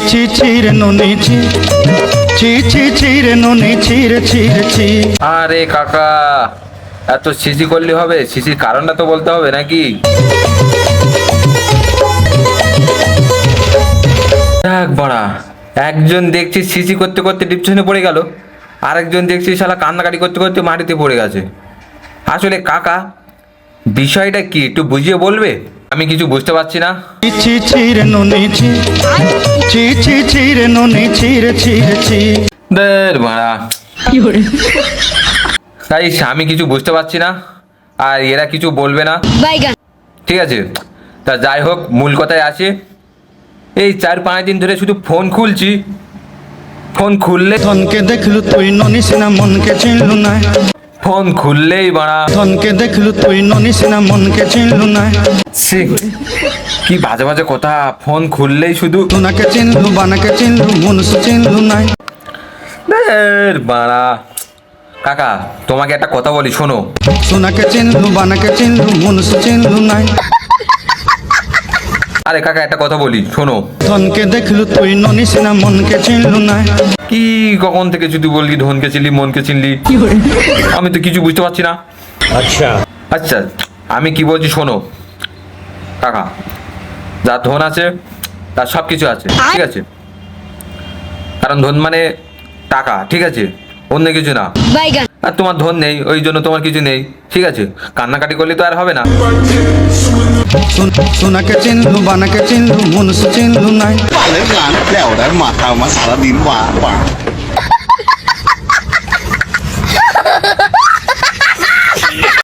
ছি ছি রে ননি ছি ছি ছি ছি রে ননি ছি রে ছি রে ছি। আরে কাকা, এত সিসি করলে হবে? সিসির কারণটা তো বলতে হবে নাকি? দেখ বড়া, একজন দেখছি সিসি করতে করতে ডিপশনে পড়ে গেল, আরেকজন দেখছি শালা কান্নাকাটি করতে করতে মাটিতে পড়ে গেছে। আসলে কাকা, বিষয়টা কি একটু বুঝিয়ে বলবে? আমি কিছু বুঝতে পারছি না। ছি ছি রে ননি ছি ছি ছি ছি রে ননি ছি রে ছি রে ছি। দের মারা, তাই আমি কিছু বুঝতে পারছি না, আর এরা কিছু বলবে না। ঠিক আছে, তা যাই হোক, মূল কথায় আসে। এই 4-5 দিন ধরে শুধু ফোন খুলছি, ফোন খুললে ধনকে দেখলু তুই ননি সিনা মনকে চিনলু না। ফোন খুললেই বাড়া ধনকে দেখলু তুই ননি সিনা মনকে চিনলু না। সে কি বাজে বাজে কথা, ফোন খুললেই শুধু সোনাকে চিনলু বানাকে চিনলু মনুষ্য চিনলু না। দের বাড়া। কাকা, তোমাকে একটা কথা বলি, শোনো। সোনাকে চিনলু বানাকে চিনলু মনুষ্য চিনলু না। আরে কাকা, একটা কথা বলি, শোনো। ধনকে দেখলু তুই ননি সিনা মনকে চিনলু না। কি কখন থেকে যদি বললি ধনকে চিনলি মনকে চিনলি, আমি তো কিছু বুঝতে পারছি না। আচ্ছা আচ্ছা, আমি কি বলছি শোনো কাকা, যা ধন আছে তার সব কিছু আছে, ঠিক আছে? কারণ ধন মানে টাকা, ঠিক আছে? অন্য কিছু না। আর তোমার ধন নেই, ওই জন্য তোমার কিছু নেই, ঠিক আছে? কান্নাকাটি করলে তো আর হবে না। সোনাকে চিনলু বানাকে চিনলু মনুষ্য চিনলু না। পালের গান লেওড়ার মাথা আমার সারাদিন বার বার